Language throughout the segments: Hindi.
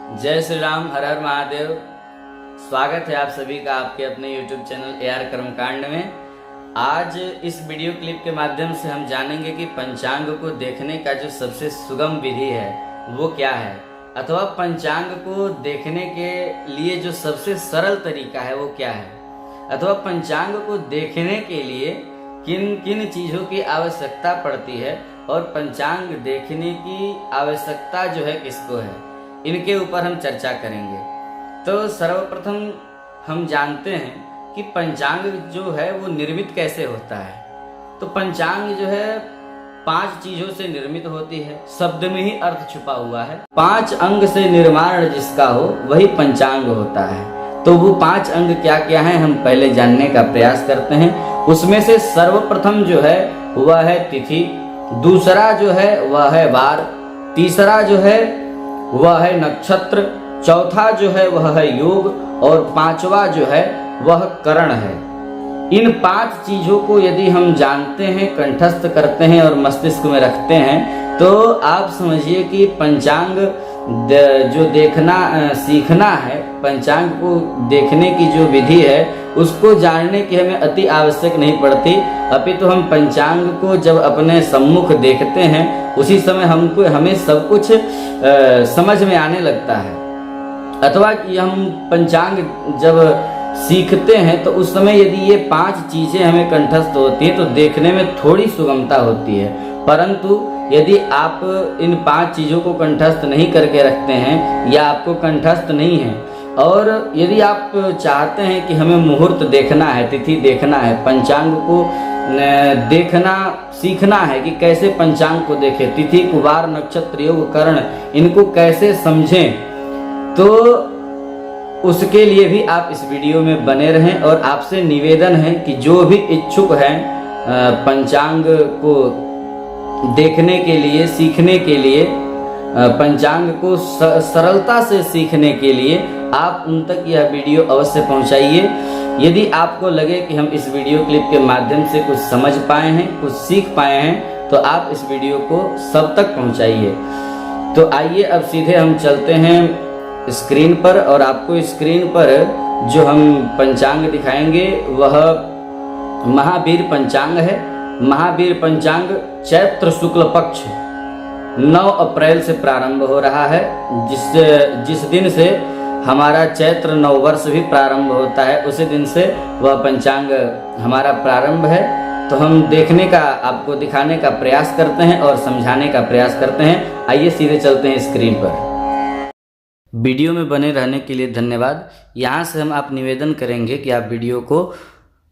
जय श्री राम, हर हर महादेव। स्वागत है आप सभी का आपके अपने YouTube चैनल AR कर्मकांड में। आज इस वीडियो क्लिप के माध्यम से हम जानेंगे कि पंचांग को देखने का जो सबसे सुगम विधि है वो क्या है, अथवा पंचांग को देखने के लिए जो सबसे सरल तरीका है वो क्या है, अथवा पंचांग को देखने के लिए किन किन चीज़ों की आवश्यकता पड़ती है और पंचांग देखने की आवश्यकता जो है किसको है, इनके ऊपर हम चर्चा करेंगे। तो सर्वप्रथम हम जानते हैं कि पंचांग जो है वो निर्मित कैसे होता है। तो पंचांग जो है 5 चीजों से निर्मित होती है, शब्द में ही अर्थ छुपा हुआ है। 5 अंग से निर्माण जिसका हो वही पंचांग होता है। तो वो 5 अंग क्या क्या हैं हम पहले जानने का प्रयास करते हैं। उसमें से सर्वप्रथम जो है वह है तिथि, दूसरा जो है वह है वार, तीसरा जो है वह है नक्षत्र, चौथा जो है वह है योग और 5वां जो है वह करण है। इन 5 चीजों को यदि हम जानते हैं, कंठस्थ करते हैं और मस्तिष्क में रखते हैं तो आप समझिए कि पंचांग जो देखना सीखना है, पंचांग को देखने की जो विधि है उसको जानने की हमें अति आवश्यक नहीं पड़ती। अपितु हम पंचांग को जब अपने सम्मुख देखते हैं उसी समय हमें सब कुछ समझ में आने लगता है। अथवा कि हम पंचांग जब सीखते हैं तो उस समय यदि ये 5 चीजें हमें कंठस्थ होती हैं तो देखने में थोड़ी सुगमता होती है। परंतु यदि आप इन 5 चीज़ों को कंठस्थ नहीं करके रखते हैं या आपको कंठस्थ नहीं है, और यदि आप चाहते हैं कि हमें मुहूर्त देखना है, तिथि देखना है, पंचांग को देखना सीखना है कि कैसे पंचांग को देखें, तिथि कुवार नक्षत्र योग करण इनको कैसे समझें, तो उसके लिए भी आप इस वीडियो में बने रहें। और आपसे निवेदन है कि जो भी इच्छुक हैं पंचांग को देखने के लिए, सीखने के लिए, पंचांग को सरलता से सीखने के लिए आप उन तक यह वीडियो अवश्य पहुंचाइए। यदि आपको लगे कि हम इस वीडियो क्लिप के माध्यम से कुछ समझ पाए हैं, कुछ सीख पाए हैं, तो आप इस वीडियो को सब तक पहुंचाइए। तो आइए अब सीधे हम चलते हैं स्क्रीन पर, और आपको स्क्रीन पर जो हम पंचांग दिखाएंगे वह महावीर पंचांग है। महावीर पंचांग चैत्र शुक्ल पक्ष 9 अप्रैल से प्रारंभ हो रहा है, जिस दिन से हमारा चैत्र नववर्ष भी प्रारंभ होता है, उसी दिन से वह पंचांग हमारा प्रारंभ है। तो हम देखने का, आपको दिखाने का प्रयास करते हैं और समझाने का प्रयास करते हैं। आइए सीधे चलते हैं स्क्रीन पर। वीडियो में बने रहने के लिए धन्यवाद। यहाँ से हम आप निवेदन करेंगे कि आप वीडियो को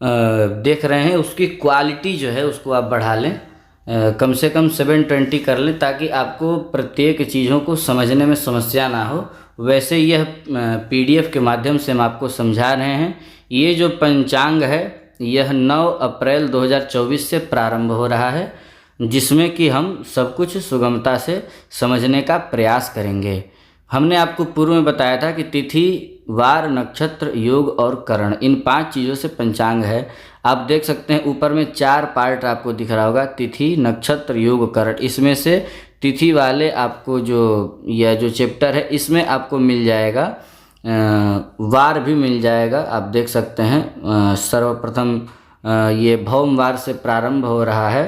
देख रहे हैं, उसकी क्वालिटी जो है उसको आप बढ़ा लें, कम से कम 720 कर लें, ताकि आपको प्रत्येक चीज़ों को समझने में समस्या ना हो। वैसे यह PDF के माध्यम से हम आपको समझा रहे हैं। ये जो पंचांग है यह 9 अप्रैल 2024 से प्रारंभ हो रहा है, जिसमें कि हम सब कुछ सुगमता से समझने का प्रयास करेंगे। हमने आपको पूर्व में बताया था कि तिथि, वार, नक्षत्र, योग और करण, इन 5 चीज़ों से पंचांग है। आप देख सकते हैं ऊपर में 4 पार्ट आपको दिख रहा होगा, तिथि, नक्षत्र, योग, करण। इसमें से तिथि वाले आपको यह जो चैप्टर है इसमें आपको मिल जाएगा, वार भी मिल जाएगा। आप देख सकते हैं सर्वप्रथम ये भौमवार से प्रारंभ हो रहा है,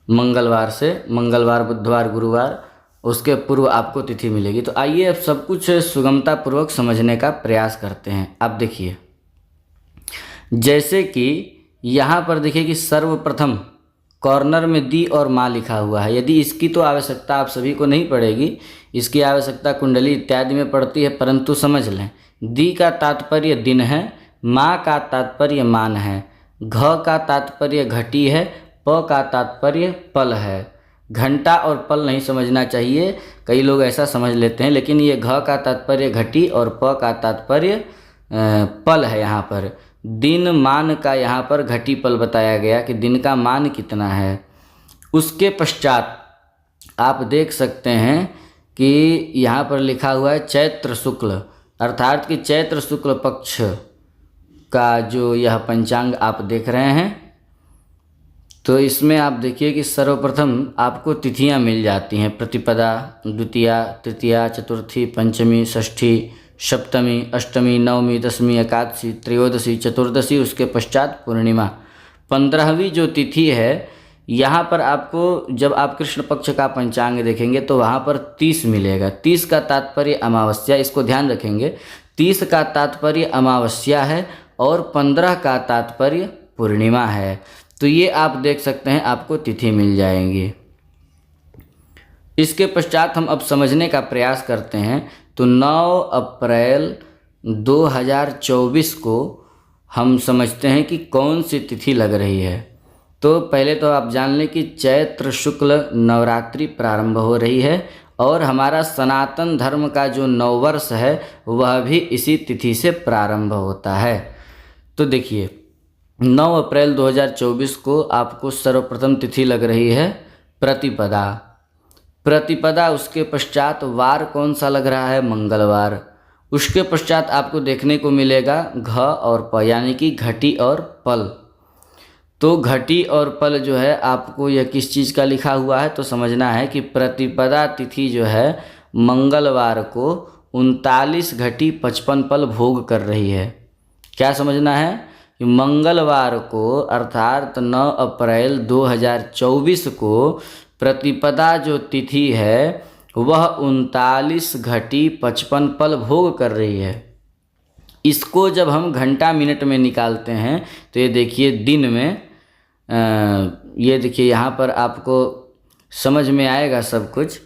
मंगलवार से, मंगलवार, बुधवार, गुरुवार, उसके पूर्व आपको तिथि मिलेगी। तो आइए अब सब कुछ सुगमता पूर्वक समझने का प्रयास करते हैं। आप देखिए, जैसे कि यहाँ पर देखिए कि सर्वप्रथम कॉर्नर में दी और माँ लिखा हुआ है। यदि इसकी तो आवश्यकता आप सभी को नहीं पड़ेगी, इसकी आवश्यकता कुंडली इत्यादि में पड़ती है, परंतु समझ लें दी का तात्पर्य दिन है, माँ का तात्पर्य मान है, घ का तात्पर्य घटी है, प का तात्पर्य पल है। घंटा और पल नहीं समझना चाहिए, कई लोग ऐसा समझ लेते हैं, लेकिन ये घ का तात्पर्य घटी और प का तात्पर्य पल है। यहाँ पर दिन मान का यहाँ पर घटी पल बताया गया कि दिन का मान कितना है। उसके पश्चात आप देख सकते हैं कि यहाँ पर लिखा हुआ है चैत्र शुक्ल, अर्थात कि चैत्र शुक्ल पक्ष का जो यह पंचांग आप देख रहे हैं, तो इसमें आप देखिए कि सर्वप्रथम आपको तिथियां मिल जाती हैं, प्रतिपदा, द्वितीया, तृतीया, चतुर्थी, पंचमी, षष्ठी, सप्तमी, अष्टमी, नवमी, दशमी, एकादशी, त्रयोदशी, चतुर्दशी, उसके पश्चात पूर्णिमा। 15वीं जो तिथि है, यहाँ पर आपको जब आप कृष्ण पक्ष का पंचांग देखेंगे तो वहाँ पर 30 मिलेगा। 30 का तात्पर्य अमावस्या, इसको ध्यान रखेंगे। 30 का तात्पर्य अमावस्या है और 15 का तात्पर्य पूर्णिमा है। तो ये आप देख सकते हैं, आपको तिथि मिल जाएंगी। इसके पश्चात हम अब समझने का प्रयास करते हैं। तो 9 अप्रैल 2024 को हम समझते हैं कि कौन सी तिथि लग रही है। तो पहले तो आप जान लें कि चैत्र शुक्ल नवरात्रि प्रारंभ हो रही है और हमारा सनातन धर्म का जो नववर्ष है वह भी इसी तिथि से प्रारंभ होता है। तो देखिए 9 अप्रैल 2024 को आपको सर्वप्रथम तिथि लग रही है प्रतिपदा। प्रतिपदा, उसके पश्चात वार कौन सा लग रहा है? मंगलवार। उसके पश्चात आपको देखने को मिलेगा घ और प, यानी कि घटी और पल। तो घटी और पल जो है आपको यह किस चीज़ का लिखा हुआ है तो समझना है कि प्रतिपदा तिथि जो है मंगलवार को 39 घटी 55 पल भोग कर रही है। क्या समझना है कि मंगलवार को अर्थात 9 अप्रैल 2024 को प्रतिपदा जो तिथि है वह 39 घटी 55 पल भोग कर रही है। इसको जब हम घंटा मिनट में निकालते हैं तो ये देखिए दिन में ये देखिए यहाँ पर आपको समझ में आएगा सब कुछ।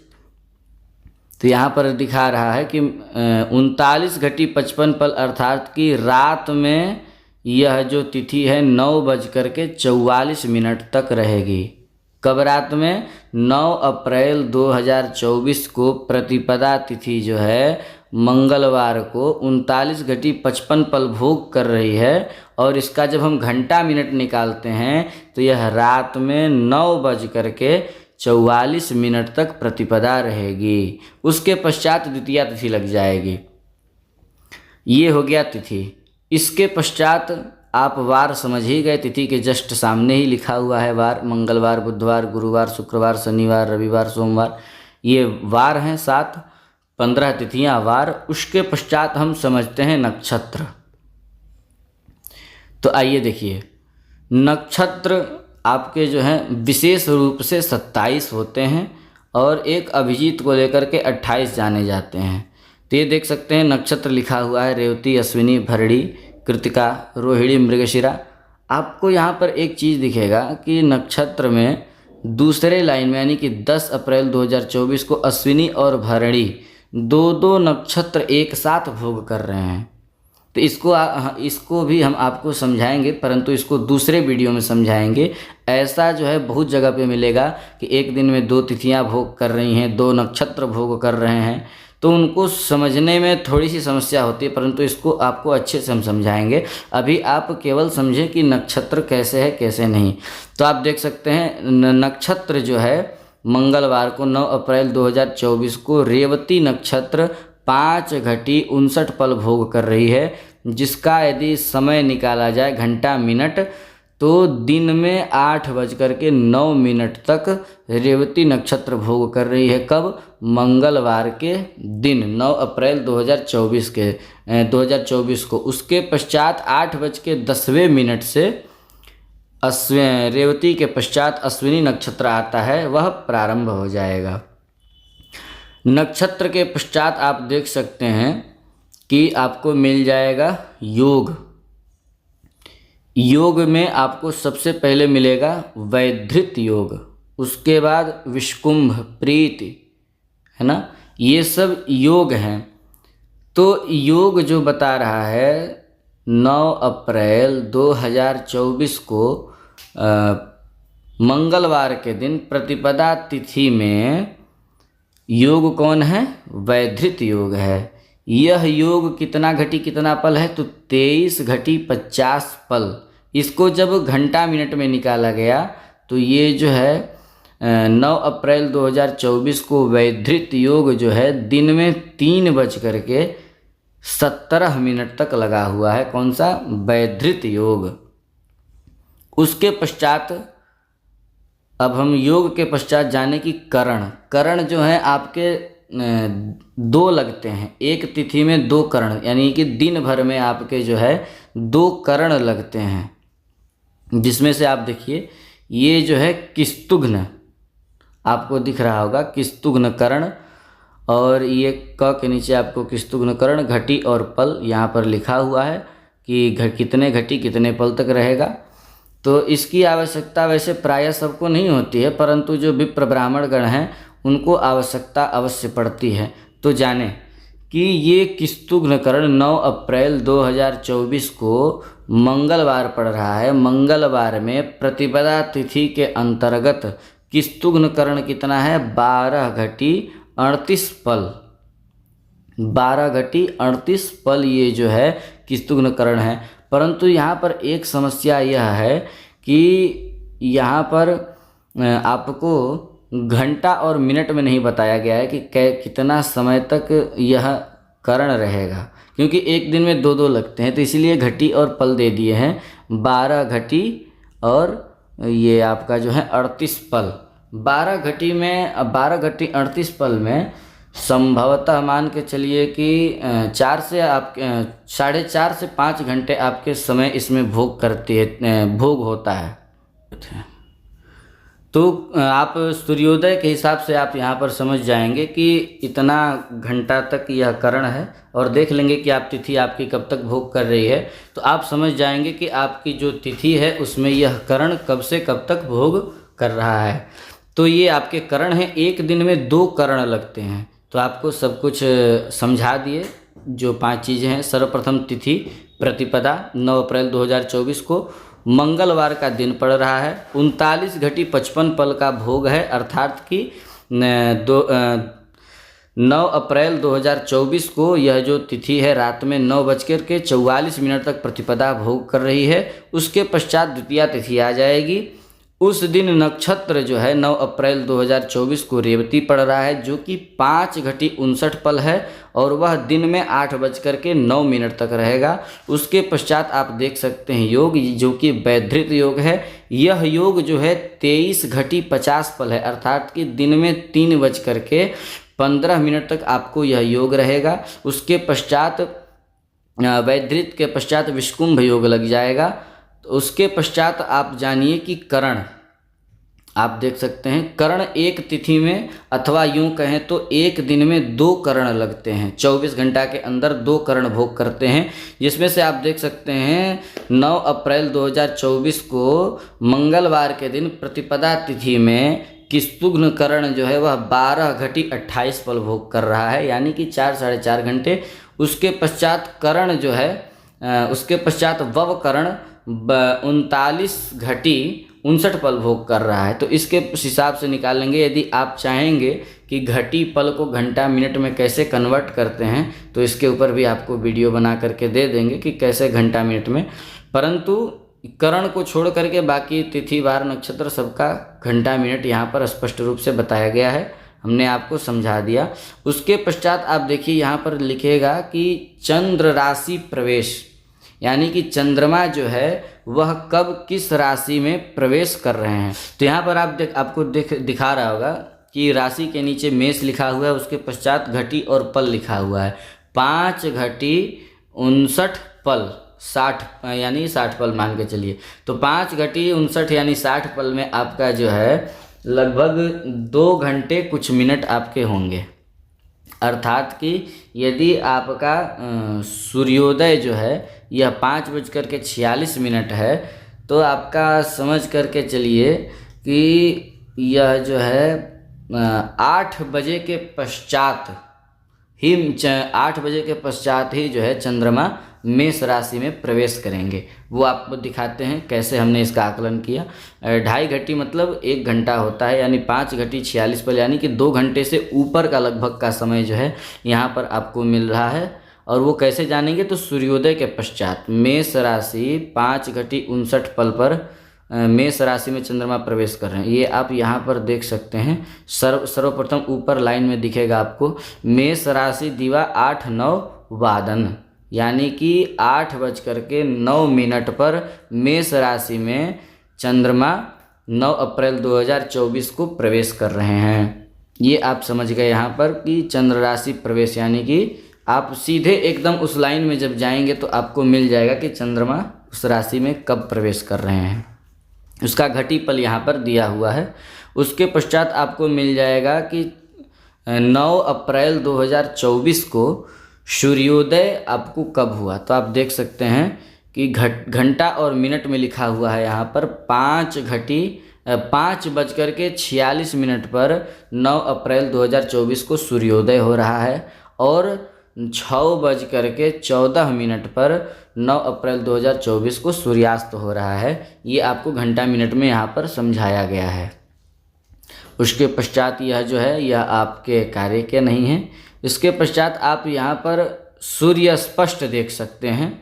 तो यहाँ पर दिखा रहा है कि 39 घटी 55 पल अर्थात कि रात में यह जो तिथि है 9:44 तक रहेगी। कब रात में? 9 अप्रैल 2024 को प्रतिपदा तिथि जो है मंगलवार को 39 घटी 55 पल भोग कर रही है और इसका जब हम घंटा मिनट निकालते हैं तो यह रात में 9:44 तक प्रतिपदा रहेगी। उसके पश्चात द्वितीया तिथि लग जाएगी। ये हो गया तिथि। इसके पश्चात आप वार समझ ही गए, तिथि के जस्ट सामने ही लिखा हुआ है वार। मंगलवार, बुधवार, गुरुवार, शुक्रवार, शनिवार, रविवार, सोमवार, ये वार हैं 7। 15 तिथियां वार। उसके पश्चात हम समझते हैं नक्षत्र। तो आइए देखिए, नक्षत्र आपके जो हैं विशेष रूप से 27 होते हैं और एक अभिजीत को लेकर के 28 जाने जाते हैं। तो ये देख सकते हैं नक्षत्र लिखा हुआ है रेवती, अश्विनी, भरणी, कृतिका, रोहिणी, मृगशिरा। आपको यहाँ पर एक चीज़ दिखेगा कि नक्षत्र में दूसरे लाइन में यानी कि 10 अप्रैल 2024 को अश्विनी और भरणी दो नक्षत्र एक साथ भोग कर रहे हैं। तो इसको भी हम आपको समझाएंगे, परंतु इसको दूसरे वीडियो में समझाएंगे। ऐसा जो है बहुत जगह पे मिलेगा कि एक दिन में 2 तिथियां भोग कर रही हैं, 2 नक्षत्र भोग कर रहे हैं, तो उनको समझने में थोड़ी सी समस्या होती है, परंतु इसको आपको अच्छे से हम समझाएंगे। अभी आप केवल समझें कि नक्षत्र कैसे है कैसे नहीं। तो आप देख सकते हैं नक्षत्र जो है मंगलवार को 9 अप्रैल 2024 को रेवती नक्षत्र 5 घटी 59 पल भोग कर रही है, जिसका यदि समय निकाला जाए घंटा मिनट तो दिन में 8:09 तक रेवती नक्षत्र भोग कर रही है। कब? मंगलवार के दिन 9 अप्रैल 2024 को। उसके पश्चात 8:10 से रेवती के पश्चात अश्विनी नक्षत्र आता है, वह प्रारंभ हो जाएगा। नक्षत्र के पश्चात आप देख सकते हैं कि आपको मिल जाएगा योग। योग में आपको सबसे पहले मिलेगा वैधृत योग, उसके बाद विष्कुंभ, प्रीति, है ना, ये सब योग हैं। तो योग जो बता रहा है 9 अप्रैल 2024 को मंगलवार के दिन प्रतिपदा तिथि में योग कौन है? वैधृत योग है। यह योग कितना घटी कितना पल है? तो 23 घटी 50 पल। इसको जब घंटा मिनट में निकाला गया तो ये जो है 9 अप्रैल 2024 को वैधृत योग जो है दिन में 3:17 तक लगा हुआ है। कौन सा? वैधृत योग। उसके पश्चात अब हम योग के पश्चात जाने की करण। करण जो है आपके दो लगते हैं, एक तिथि में दो करण, यानी कि दिन भर में आपके जो है दो करण लगते हैं, जिसमें से आप देखिए ये जो है किस्तुघ्न, आपको दिख रहा होगा किस्तुघ्न करण, और ये क के नीचे आपको किस्तुघ्न करण घटी और पल यहाँ पर लिखा हुआ है कि कितने घटी कितने पल तक रहेगा। तो इसकी आवश्यकता वैसे प्रायः सबको नहीं होती है, परंतु जो विप्र ब्राह्मण गण हैं उनको आवश्यकता अवश्य पड़ती है। तो जाने कि ये किस्तुघ्न करण 9 अप्रैल 2024 को मंगलवार पड़ रहा है। मंगलवार में प्रतिपदा तिथि के अंतर्गत किस्तुघ्न करण कितना है, 12 घटी 38 पल। 12 घटी 38 पल ये जो है किस्तुघ्न करण है। परंतु यहाँ पर एक समस्या यह है कि यहाँ पर आपको घंटा और मिनट में नहीं बताया गया है कि कितना समय तक यह करण रहेगा, क्योंकि एक दिन में दो दो लगते हैं, तो इसीलिए घटी और पल दे दिए हैं। 12 घटी और ये आपका जो है 38 पल। 12 घटी में 12 घटी 38 पल में संभवतः मान के चलिए कि 4 से आप 4.5 से 5 घंटे आपके समय इसमें भोग करती है, भोग होता है। तो आप सूर्योदय के हिसाब से आप यहाँ पर समझ जाएंगे कि इतना घंटा तक यह करण है, और देख लेंगे कि आप तिथि आपकी कब तक भोग कर रही है, तो आप समझ जाएंगे कि आपकी जो तिथि है उसमें यह करण कब से कब तक भोग कर रहा है। तो ये आपके करण हैं, एक दिन में 2 करण लगते हैं। तो आपको सब कुछ समझा दिए जो 5 चीज़ें हैं। सर्वप्रथम तिथि प्रतिपदा 9 अप्रैल 2024 को मंगलवार का दिन पड़ रहा है। 39 घटी 55 पल का भोग है, अर्थात कि 9 अप्रैल 2024 को यह जो तिथि है रात में 9:44 तक प्रतिपदा भोग कर रही है। उसके पश्चात द्वितीया तिथि आ जाएगी। उस दिन नक्षत्र जो है 9 अप्रैल 2024 को रेवती पड़ रहा है, जो कि 5 घटी 59 पल है, और वह दिन में 8:09 तक रहेगा। उसके पश्चात आप देख सकते हैं योग, जो कि वैधृत योग है। यह योग जो है 23 घटी 50 पल है, अर्थात कि दिन में 3:15 तक आपको यह योग रहेगा। उसके पश्चात वैधृत के पश्चात विष्कुंभ योग लग जाएगा। तो उसके पश्चात आप जानिए कि करण आप देख सकते हैं। करण एक तिथि में, अथवा यूं कहें तो एक दिन में 2 करण लगते हैं। 24 घंटा के अंदर 2 करण भोग करते हैं, जिसमें से आप देख सकते हैं 9 अप्रैल 2024 को मंगलवार के दिन प्रतिपदा तिथि में किस्तुघ्न करण जो है वह 12 घटी 28 पल भोग कर रहा है, यानी कि 4 साढ़े 4 घंटे। उसके पश्चात करण जो है उसके पश्चात वव करण 39 घटी 59 पल भोग कर रहा है। तो इसके हिसाब से निकालेंगे। यदि आप चाहेंगे कि घटी पल को घंटा मिनट में कैसे कन्वर्ट करते हैं, तो इसके ऊपर भी आपको वीडियो बना करके दे देंगे कि कैसे घंटा मिनट में। परंतु करण को छोड़ करके बाकी तिथि वार नक्षत्र सबका घंटा मिनट यहाँ पर स्पष्ट रूप से बताया गया है, हमने आपको समझा दिया। उसके पश्चात आप देखिए यहाँ पर लिखेगा कि चंद्र राशि प्रवेश, यानी कि चंद्रमा जो है वह कब किस राशि में प्रवेश कर रहे हैं। तो यहाँ पर आपको दिखा रहा होगा कि राशि के नीचे मेष लिखा हुआ है, उसके पश्चात घटी और पल लिखा हुआ है। 5 घटी 59 पल 60, यानी 60 पल मान के चलिए। तो 5 घटी 59 यानी 60 पल में आपका जो है लगभग 2 घंटे कुछ मिनट आपके होंगे। अर्थात कि यदि आपका सूर्योदय जो है यह 5:46 है, तो आपका समझ करके चलिए कि यह जो है 8 बजे के पश्चात ही 8 बजे के पश्चात ही जो है चंद्रमा मेष राशि में प्रवेश करेंगे। वो आपको दिखाते हैं कैसे हमने इसका आकलन किया। 2.5 घटी मतलब 1 घंटा होता है, यानी 5 घटी 46 पल, यानी कि 2 घंटे से ऊपर का लगभग का समय जो है यहाँ पर आपको मिल रहा है। और वो कैसे जानेंगे, तो सूर्योदय के पश्चात मेष राशि 5 घटी 59 पल पर मेष राशि में चंद्रमा प्रवेश कर रहे हैं। ये आप यहाँ पर देख सकते हैं। सर्वप्रथम ऊपर लाइन में दिखेगा आपको मेष राशि दिवा 8-9 वादन, यानी कि 8:09 पर मेष राशि में चंद्रमा 9 अप्रैल 2024 को प्रवेश कर रहे हैं। ये आप समझ गए यहाँ पर कि चंद्र राशि प्रवेश, यानी कि आप सीधे एकदम उस लाइन में जब जाएंगे तो आपको मिल जाएगा कि चंद्रमा उस राशि में कब प्रवेश कर रहे हैं। उसका घटी पल यहाँ पर दिया हुआ है। उसके पश्चात आपको मिल जाएगा कि 9 अप्रैल 2024 को सूर्योदय आपको कब हुआ। तो आप देख सकते हैं कि घंटा और मिनट में लिखा हुआ है यहाँ पर 5:46 पर 9 अप्रैल 2024 को सूर्योदय हो रहा है और 6:14 पर 9 अप्रैल 2024 को सूर्यास्त हो रहा है। ये आपको घंटा मिनट में यहाँ पर समझाया गया है। उसके पश्चात यह जो है यह आपके कार्य के नहीं है। इसके पश्चात आप यहाँ पर सूर्य स्पष्ट देख सकते हैं,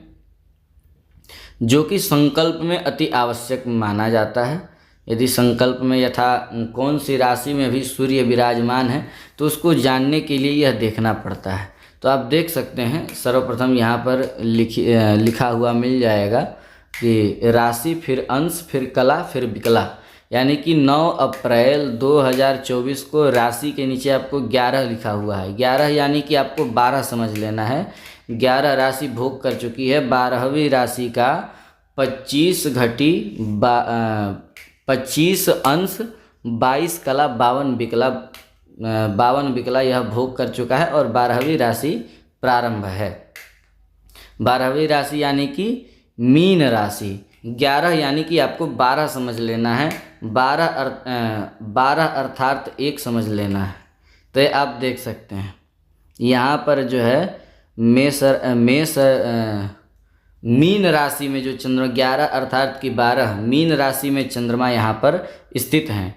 जो कि संकल्प में अति आवश्यक माना जाता है। यदि संकल्प में यथा कौन सी राशि में भी सूर्य विराजमान है तो उसको जानने के लिए यह देखना पड़ता है। तो आप देख सकते हैं सर्वप्रथम यहाँ पर लिखा हुआ मिल जाएगा कि राशि फिर अंश फिर कला फिर विकला, यानी कि 9 अप्रैल 2024 को राशि के नीचे आपको 11 लिखा हुआ है। 11 यानी कि आपको 12 समझ लेना है। 11 राशि भोग कर चुकी है। 12वीं राशि का 25 अंश 22 कला 52 विकला यह भोग कर चुका है और 12वीं राशि प्रारंभ है। 12वीं राशि यानी कि मीन राशि। 11 यानी कि आपको 12 समझ लेना है। 12 अर्थात 1 समझ लेना है। तो ये आप देख सकते हैं यहाँ पर जो है मीन राशि में जो चंद्रमा 11 अर्थात कि 12 मीन राशि में चंद्रमा यहाँ पर स्थित हैं।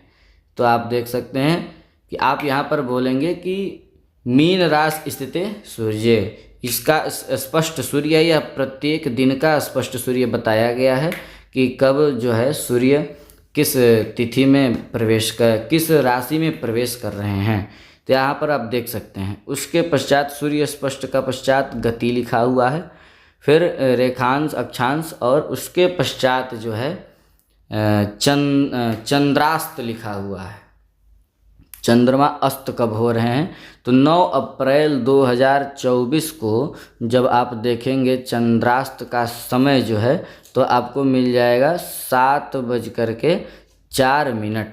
तो आप देख सकते हैं कि आप यहाँ पर बोलेंगे कि मीन राशि स्थित सूर्य, इसका स्पष्ट सूर्य, यह प्रत्येक दिन का स्पष्ट सूर्य बताया गया है कि कब जो है सूर्य किस तिथि में किस राशि में प्रवेश कर रहे हैं। तो यहाँ पर आप देख सकते हैं। उसके पश्चात सूर्य स्पष्ट का पश्चात गति लिखा हुआ है, फिर रेखांश अक्षांश और उसके पश्चात जो है चंद्रास्त लिखा हुआ है। चंद्रमा अस्त कब हो रहे हैं तो 9 अप्रैल 2024 को जब आप देखेंगे चंद्रास्त का समय जो है तो आपको मिल जाएगा 7:04।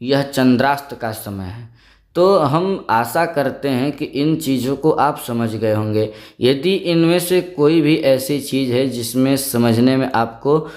यह चंद्रास्त का समय है। तो हम आशा करते हैं कि इन चीज़ों को आप समझ गए होंगे। यदि इनमें से कोई भी ऐसी चीज़ है जिसमें समझने में आपको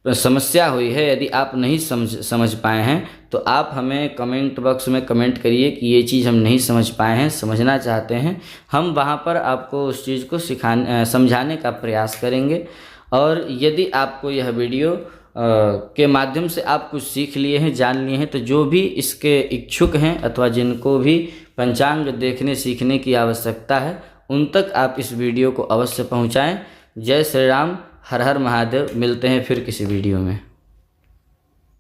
समस्या हुई है, यदि आप नहीं समझ पाए हैं तो आप हमें कमेंट बॉक्स में कमेंट करिए कि ये चीज़ हम नहीं समझ पाए हैं, समझना चाहते हैं। हम वहाँ पर आपको उस चीज़ को समझाने का प्रयास करेंगे। और यदि आपको यह वीडियो के माध्यम से आप कुछ सीख लिए हैं, जान लिए हैं, तो जो भी इसके इच्छुक हैं अथवा जिनको भी पंचांग देखने सीखने की आवश्यकता है उन तक आप इस वीडियो को अवश्य पहुँचाएँ। जय श्री राम, हर हर महादेव। मिलते हैं फिर किसी वीडियो में।